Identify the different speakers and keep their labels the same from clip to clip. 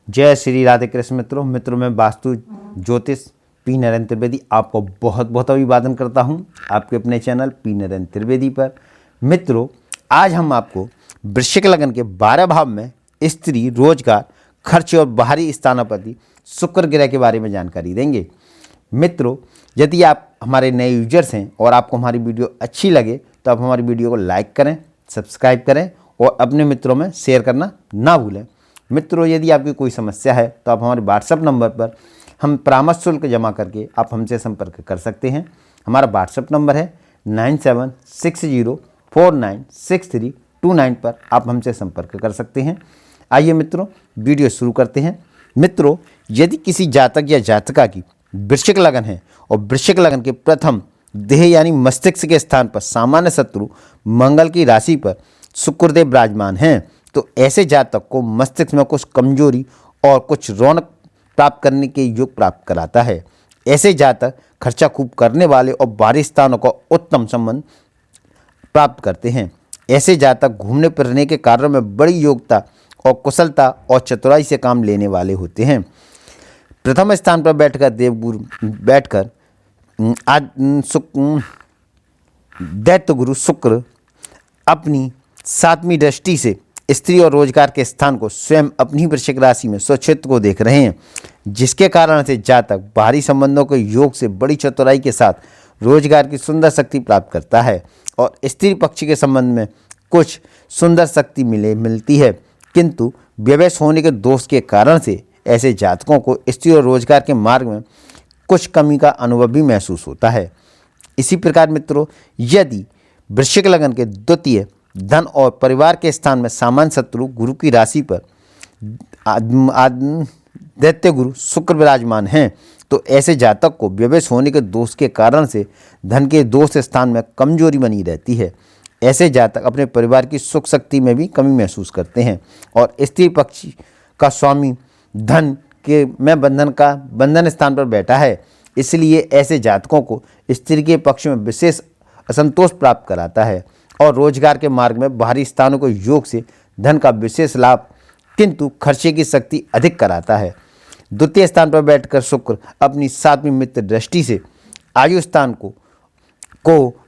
Speaker 1: जय श्री राधे कृष्ण। मित्रों मैं वास्तु ज्योतिष पी नरेंद्र त्रिवेदी आपको बहुत बहुत अभिवादन करता हूं आपके अपने चैनल पी नरेंद्र त्रिवेदी पर। मित्रों आज हम आपको वृश्चिक लग्न के 12 भाव में स्त्री, रोजगार, खर्च और बाहरी स्थानापति शुक्र ग्रह के बारे में जानकारी देंगे। मित्रों यदि आप हमारे नए यूजर्स हैं और आपको हमारी वीडियो अच्छी लगे तो आप हमारी वीडियो को लाइक करें, सब्सक्राइब करें और अपने मित्रों में शेयर करना ना भूलें। मित्रों यदि आपकी कोई समस्या है तो आप हमारे व्हाट्सएप नंबर पर हम परामर्श शुल्क जमा करके आप हमसे संपर्क कर सकते हैं। हमारा व्हाट्सएप नंबर है 9760496329 पर आप हमसे संपर्क कर सकते हैं। आइए मित्रों वीडियो शुरू करते हैं। मित्रों यदि किसी जातक या जातिका की वृश्चिक लगन है और वृश्चिक लगन के प्रथम देह यानी मस्तिष्क के स्थान पर सामान्य शत्रु मंगल की राशि पर शुक्रदेव विराजमान हैं तो ऐसे जातक को मस्तिष्क में कुछ कमजोरी और कुछ रौनक प्राप्त करने के योग प्राप्त कराता है। ऐसे जातक खर्चा खूब करने वाले और बाहरी स्थानों का उत्तम संबंध प्राप्त करते हैं। ऐसे जातक घूमने फिरने के कार्यों में बड़ी योग्यता और कुशलता और चतुराई से काम लेने वाले होते हैं। प्रथम स्थान पर बैठकर दैत्य गुरु शुक्र अपनी 7वीं दृष्टि से स्त्री और रोजगार के स्थान को स्वयं अपनी वृश्चिक राशि में स्वक्षेत्र को देख रहे हैं, जिसके कारण से जातक बाहरी संबंधों के योग से बड़ी चतुराई के साथ रोजगार की सुंदर शक्ति प्राप्त करता है और स्त्री पक्ष के संबंध में कुछ सुंदर शक्ति मिलती है, किंतु व्यवश होने के दोष के कारण से ऐसे जातकों को स्त्री और रोजगार के मार्ग में कुछ कमी का अनुभव भी महसूस होता है। इसी प्रकार मित्रों यदि वृश्चिक लगन के द्वितीय धन और परिवार के स्थान में सामान्य शत्रु गुरु की राशि पर दैत्य गुरु शुक्र विराजमान हैं तो ऐसे जातक को व्यवश होने के दोष के कारण से धन के दोष स्थान में कमजोरी बनी रहती है। ऐसे जातक अपने परिवार की सुख शक्ति में भी कमी महसूस करते हैं और स्त्री पक्ष का स्वामी धन के में बंधन स्थान पर बैठा है, इसलिए ऐसे जातकों को स्त्री के पक्ष में विशेष असंतोष प्राप्त कराता है और रोजगार के मार्ग में बाहरी स्थानों के योग से धन का विशेष लाभ किंतु खर्चे की शक्ति अधिक कराता है। द्वितीय स्थान पर बैठकर शुक्र अपनी 7वीं मित्र दृष्टि से आयु स्थान को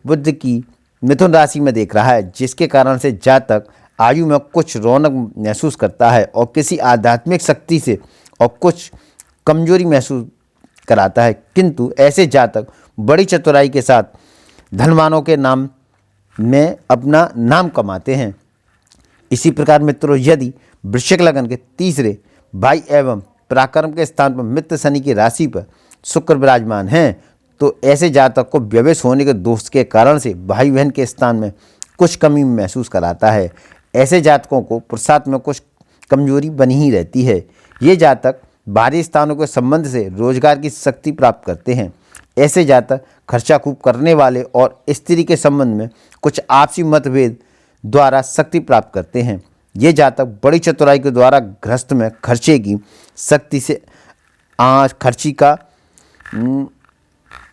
Speaker 1: बुध की मिथुन राशि में देख रहा है, जिसके कारण से जातक आयु में कुछ रौनक महसूस करता है और किसी आध्यात्मिक शक्ति से और कुछ कमजोरी महसूस कराता है, किंतु ऐसे जातक बड़ी चतुराई के साथ धनवानों के नाम में अपना नाम कमाते हैं। इसी प्रकार मित्रों यदि वृश्चिक लगन के तीसरे भाई एवं पराक्रम के स्थान पर मित्र शनि की राशि पर शुक्र विराजमान हैं तो ऐसे जातक को व्यवश होने के दोष के कारण से भाई बहन के स्थान में कुछ कमी महसूस कराता है। ऐसे जातकों को पुरुषार्थ में कुछ कमजोरी बनी ही रहती है। ये जातक बाहरी स्थानों के संबंध से रोजगार की शक्ति प्राप्त करते हैं। ऐसे जातक खर्चा खूब करने वाले और स्त्री के संबंध में कुछ आपसी मतभेद द्वारा शक्ति प्राप्त करते हैं। ये जातक बड़ी चतुराई के द्वारा गृहस्थ में खर्चे की शक्ति से खर्ची का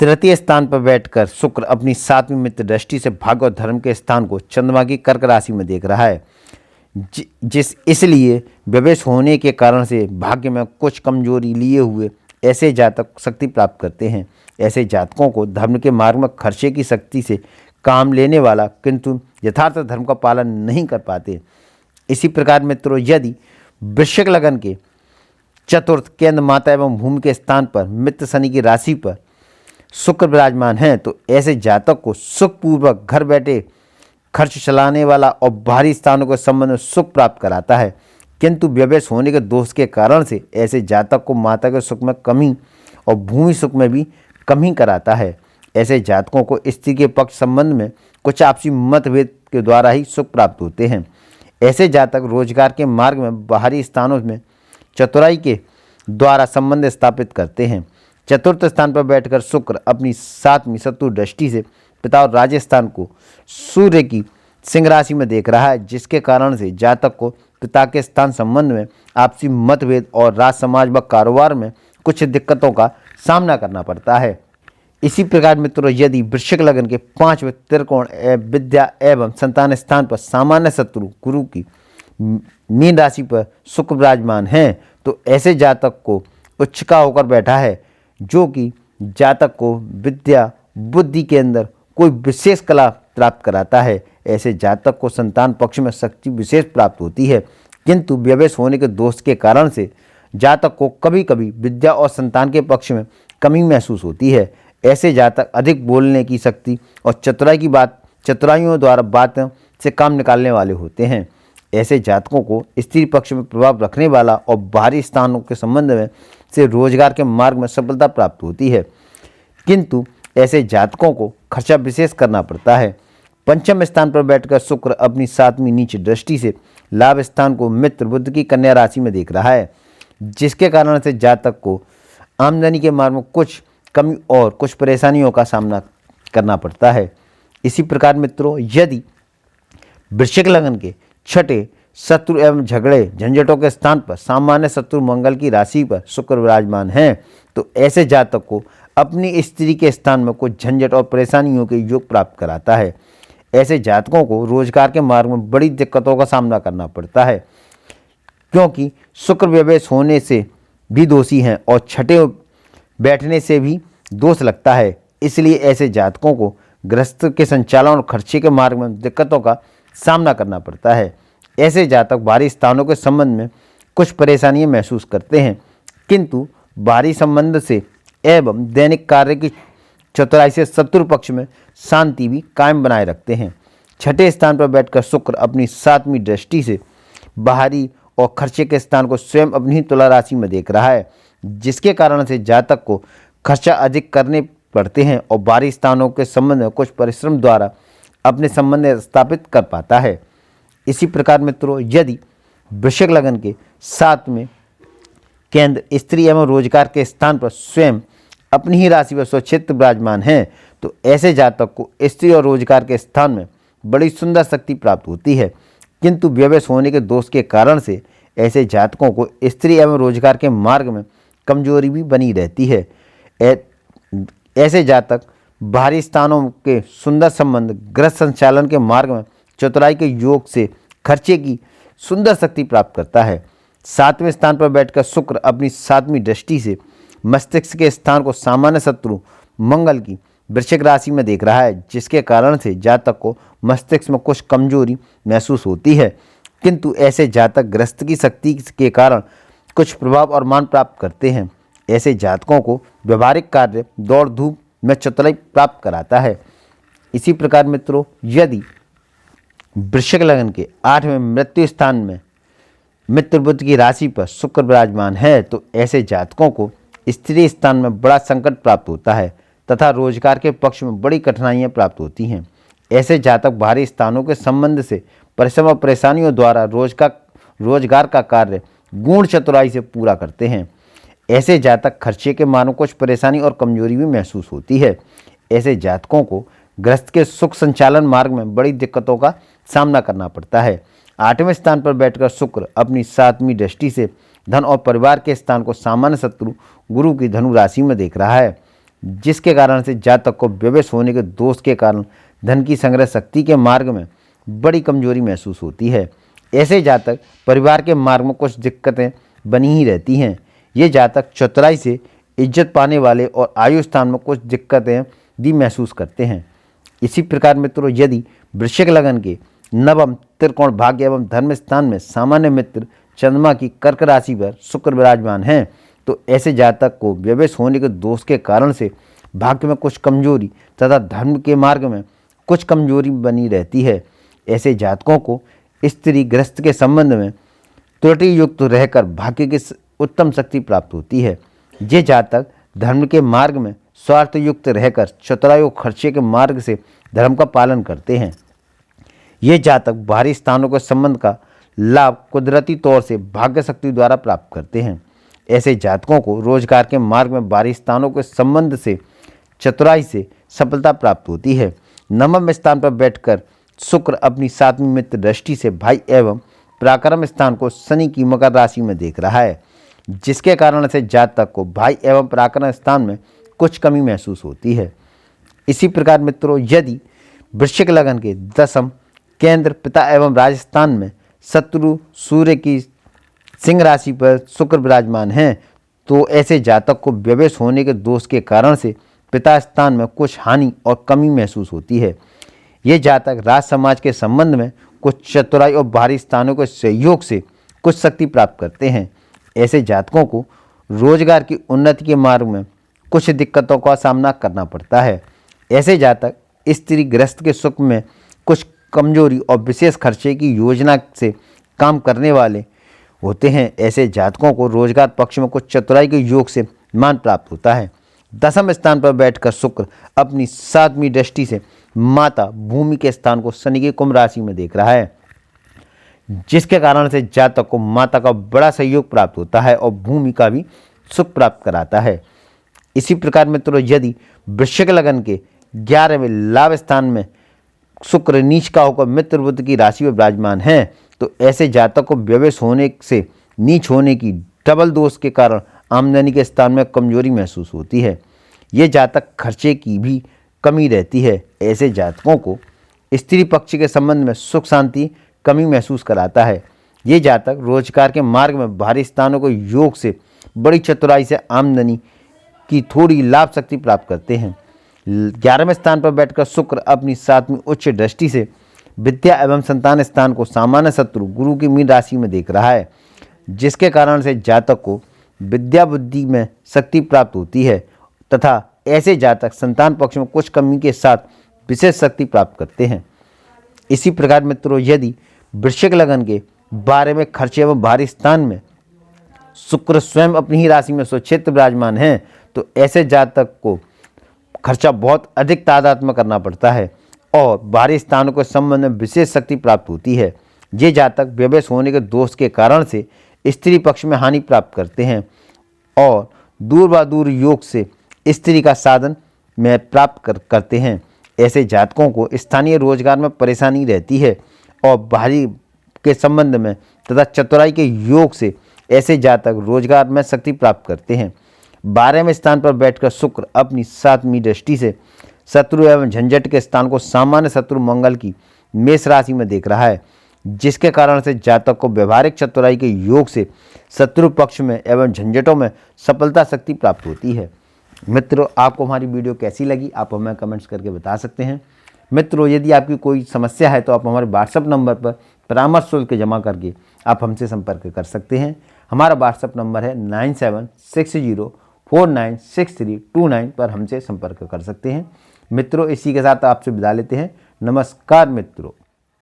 Speaker 1: तृतीय स्थान पर बैठकर शुक्र अपनी 7वीं मित्र दृष्टि से भाग्य और धर्म के स्थान को चंद्रमा की कर्क राशि में देख रहा है, इसलिए व्यवश होने के कारण से भाग्य में कुछ कमजोरी लिए हुए ऐसे जातक शक्ति प्राप्त करते हैं। ऐसे जातकों को धर्म के मार्ग में खर्चे की शक्ति से काम लेने वाला किंतु यथार्थ धर्म का पालन नहीं कर पाते। इसी प्रकार मित्रों यदि वृश्चिक लगन के चतुर्थ केंद्र माता एवं भूमि के स्थान पर मित्र शनि की राशि पर शुक्र विराजमान हैं तो ऐसे जातक को सुखपूर्वक घर बैठे खर्च चलाने वाला और बाहरी स्थानों के संबंध में सुख प्राप्त कराता है, किंतु व्यवश होने के दोष के कारण से ऐसे जातक को माता के सुख में कमी और भूमि सुख में भी कमी कराता है। ऐसे जातकों को स्त्री के पक्ष संबंध में कुछ आपसी मतभेद के द्वारा ही सुख प्राप्त होते हैं। ऐसे जातक रोजगार के मार्ग में बाहरी स्थानों में चतुराई के द्वारा संबंध स्थापित करते हैं। चतुर्थ स्थान पर बैठकर शुक्र अपनी 7वीं शत्रु दृष्टि से पिता और राजस्थान को सूर्य की सिंह राशि में देख रहा है, जिसके कारण से जातक को पिता के स्थान संबंध में आपसी मतभेद और राज समाज व कारोबार में कुछ दिक्कतों का सामना करना पड़ता है। इसी प्रकार मित्रों यदि वृश्चिक लगन के 5वें त्रिकोण विद्या एवं संतान स्थान पर सामान्य शत्रु गुरु की मीन राशि पर शुक्र विराजमान हैं तो ऐसे जातक को उच्च का होकर बैठा है, जो कि जातक को विद्या बुद्धि के अंदर कोई विशेष कला प्राप्त कराता है। ऐसे जातक को संतान पक्ष में शक्ति विशेष प्राप्त होती है, किंतु व्यवेश होने के दोष के कारण से जातक को कभी कभी विद्या और संतान के पक्ष में कमी महसूस होती है। ऐसे जातक अधिक बोलने की शक्ति और चतुराइयों द्वारा बात से काम निकालने वाले होते हैं। ऐसे जातकों को स्त्री पक्ष में प्रभाव रखने वाला और बाहरी स्थानों के संबंध में से रोजगार के मार्ग में सफलता प्राप्त होती है, किंतु ऐसे जातकों को खर्चा विशेष करना पड़ता है। पंचम स्थान पर बैठकर शुक्र अपनी 7वीं नीच दृष्टि से लाभ स्थान को मित्र बुध की कन्या राशि में देख रहा है, जिसके कारण से जातक को आमदनी के मार्ग में कुछ कमी और कुछ परेशानियों का सामना करना पड़ता है। इसी प्रकार मित्रों, यदि वृश्चिक लग्न के छठे शत्रु एवं झगड़े झंझटों के स्थान पर सामान्य शत्रु मंगल की राशि पर शुक्र विराजमान हैं, तो ऐसे जातक को अपनी स्त्री के स्थान में कुछ झंझट और परेशानियों के योग प्राप्त कराता है। ऐसे जातकों को रोजगार के मार्ग में बड़ी दिक्कतों का सामना करना पड़ता है, क्योंकि शुक्र व्यवेश होने से भी दोषी हैं और छठे बैठने से भी दोष लगता है। इसलिए ऐसे जातकों को गृहस्थ के संचालन और खर्चे के मार्ग में दिक्कतों का सामना करना पड़ता है। ऐसे जातक बाहरी स्थानों के संबंध में कुछ परेशानियां महसूस करते हैं, किंतु बाहरी संबंध से एवं दैनिक कार्य की चतुराई से शत्रु पक्ष में शांति भी कायम बनाए रखते हैं। छठे स्थान पर बैठकर शुक्र अपनी 7वीं दृष्टि से बाहरी और खर्चे के स्थान को स्वयं अपनी तुला राशि में देख रहा है, जिसके कारण से जातक को खर्चा अधिक करने पड़ते हैं और बाहरी स्थानों के संबंध में कुछ परिश्रम द्वारा अपने संबंध स्थापित कर पाता है। इसी प्रकार मित्रों, यदि वृश्चिक लग्न के 7 में केंद्र स्त्री एवं रोजगार के स्थान पर स्वयं अपनी ही राशि पर स्वक्षेत्र विराजमान है, तो ऐसे जातक को स्त्री और रोजगार के स्थान में बड़ी सुंदर शक्ति प्राप्त होती है, किंतु व्यवेश होने के दोष के कारण से ऐसे जातकों को स्त्री एवं रोजगार के मार्ग में कमजोरी भी बनी रहती है। ऐसे जातक बाहरी स्थानों के सुंदर संबंध गृह संचालन के मार्ग में चतुराई के योग से खर्चे की सुंदर शक्ति प्राप्त करता है। 7वें स्थान पर बैठकर शुक्र अपनी 7वीं दृष्टि से मस्तिष्क के स्थान को सामान्य शत्रु मंगल की वृश्चिक राशि में देख रहा है, जिसके कारण से जातक को मस्तिष्क में कुछ कमजोरी महसूस होती है, किंतु ऐसे जातक गृहस्थ की शक्ति के कारण कुछ प्रभाव और मान प्राप्त करते हैं। ऐसे जातकों को व्यवहारिक कार्य दौड़ धूप में चतुराई प्राप्त कराता है। इसी प्रकार मित्रों, यदि वृश्चिक लग्न के 8वें मृत्यु स्थान में मित्र बुध की राशि पर शुक्र विराजमान है, तो ऐसे जातकों को स्त्री स्थान में बड़ा संकट प्राप्त होता है तथा रोजगार के पक्ष में बड़ी कठिनाइयां प्राप्त होती हैं। ऐसे जातक बाहरी स्थानों के संबंध से परिश्रम और परेशानियों द्वारा रोजगार का कार्य गूढ़ चतुराई से पूरा करते हैं। ऐसे जातक खर्चे के मानो कुछ परेशानी और कमजोरी भी महसूस होती है। ऐसे जातकों को गृहस्थ के सुख संचालन मार्ग में बड़ी दिक्कतों का सामना करना पड़ता है। 8वें स्थान पर बैठकर शुक्र अपनी 7वीं दृष्टि से धन और परिवार के स्थान को सामान्य शत्रु गुरु की धनु राशि में देख रहा है, जिसके कारण से जातक को व्यवेश होने के दोष के कारण धन की संग्रह शक्ति के मार्ग में बड़ी कमजोरी महसूस होती है। ऐसे जातक परिवार के मार्ग में कुछ दिक्कतें बनी ही रहती हैं। ये जातक चतुराई से इज्जत पाने वाले और आयु स्थान में कुछ दिक्कतें भी महसूस करते हैं। इसी प्रकार मित्रों, यदि वृश्चिक लग्न के 9वें त्रिकोण भाग्य एवं धर्म स्थान में सामान्य मित्र चंद्रमा की कर्क राशि पर शुक्र विराजमान हैं, तो ऐसे जातक को व्यवेश होने के दोष के कारण से भाग्य में कुछ कमजोरी तथा धर्म के मार्ग में कुछ कमजोरी बनी रहती है। ऐसे जातकों को स्त्री गृहस्थ के संबंध में त्रुटि युक्त रहकर भाग्य की उत्तम शक्ति प्राप्त होती है। ये जातक धर्म के मार्ग में स्वार्थ युक्त रहकर चतुराई और खर्चे के मार्ग से धर्म का पालन करते हैं। ये जातक बाहरी स्थानों के संबंध का लाभ कुदरती तौर से भाग्य शक्ति द्वारा प्राप्त करते हैं। ऐसे जातकों को रोजगार के मार्ग में बाहरी स्थानों के संबंध से चतुराई से सफलता प्राप्त होती है। 9वें स्थान पर बैठकर शुक्र अपनी 7वीं मित्र दृष्टि से भाई एवं पराक्रम स्थान को शनि की मकर राशि में देख रहा है, जिसके कारण से जातक को भाई एवं पराक्रम स्थान में कुछ कमी महसूस होती है। इसी प्रकार मित्रों, यदि वृश्चिक लग्न के 10वें केंद्र पिता एवं राजस्थान में शत्रु सूर्य की सिंह राशि पर शुक्र विराजमान हैं तो ऐसे जातक को व्यवेश होने के दोष के कारण से पिता स्थान में कुछ हानि और कमी महसूस होती है। ये जातक राज समाज के संबंध में कुछ चतुराई और बाहरी स्थानों के सहयोग से कुछ शक्ति प्राप्त करते हैं। ऐसे जातकों को रोजगार की उन्नति के मार्ग में कुछ दिक्कतों का सामना करना पड़ता है। ऐसे जातक स्त्री गृहस्थ के सुख में कुछ कमजोरी और विशेष खर्चे की योजना से काम करने वाले होते हैं। ऐसे जातकों को रोजगार पक्ष में कुछ चतुराई के योग से मान प्राप्त होता है। दसम स्थान पर बैठकर शुक्र अपनी 7वीं दृष्टि से माता भूमि के स्थान को शनि की कुंभ राशि में देख रहा है, जिसके कारण से जातक को माता का बड़ा सहयोग प्राप्त होता है और भूमि का भी सुख प्राप्त कराता है। इसी प्रकार मित्रों, यदि वृश्चिक लगन के 11वें लाभ स्थान में शुक्र नीच का होकर मित्र बुध की राशि में विराजमान है तो ऐसे जातक को व्यवेश होने से नीच होने की डबल दोष के कारण आमदनी के स्थान में कमजोरी महसूस होती है। ये जातक खर्चे की भी कमी रहती है। ऐसे जातकों को स्त्री पक्ष के संबंध में सुख शांति कमी महसूस कराता है। ये जातक रोजगार के मार्ग में बाहरी स्थानों को योग से बड़ी चतुराई से आमदनी की थोड़ी लाभ शक्ति प्राप्त करते हैं। 11वें स्थान पर बैठकर शुक्र अपनी 7वीं उच्च दृष्टि से विद्या एवं संतान स्थान को सामान्य शत्रु गुरु की मीन राशि में देख रहा है, जिसके कारण से जातक को विद्या बुद्धि में शक्ति प्राप्त होती है तथा ऐसे जातक संतान पक्ष में कुछ कमी के साथ विशेष शक्ति प्राप्त करते हैं। इसी प्रकार मित्रों, यदि वृश्चिक लगन के 12वें खर्चे एवं बाहरी स्थान में शुक्र स्वयं अपनी ही राशि में स्वक्षेत्र विराजमान है तो ऐसे जातक को खर्चा बहुत अधिक तादाद में करना पड़ता है और बाहरी स्थानों के संबंध में विशेष शक्ति प्राप्त होती है। ये जातक व्यवेश होने के दोष के कारण से स्त्री पक्ष में हानि प्राप्त करते हैं और दूर व दूर योग से स्त्री का साधन में प्राप्त करते हैं। ऐसे जातकों को स्थानीय रोजगार में परेशानी रहती है और बाहरी के संबंध में तथा चतुराई के योग से ऐसे जातक रोजगार में शक्ति प्राप्त करते हैं। 12वें स्थान पर बैठकर शुक्र अपनी 7वीं दृष्टि से शत्रु एवं झंझट के स्थान को सामान्य शत्रु मंगल की मेष राशि में देख रहा है, जिसके कारण से जातक को व्यवहारिक चतुराई के योग से शत्रु पक्ष में एवं झंझटों में सफलता शक्ति प्राप्त होती है। मित्रों, आपको हमारी वीडियो कैसी लगी आप हमें कमेंट्स करके बता सकते हैं। मित्रों, यदि आपकी कोई समस्या है तो आप हमारे व्हाट्सएप नंबर पर परामर्श शुल्क जमा करके आप हमसे संपर्क कर सकते हैं। हमारा व्हाट्सएप नंबर है 9760496329 पर हमसे संपर्क कर सकते हैं। मित्रों, इसी के साथ आपसे विदा लेते हैं। नमस्कार मित्रों।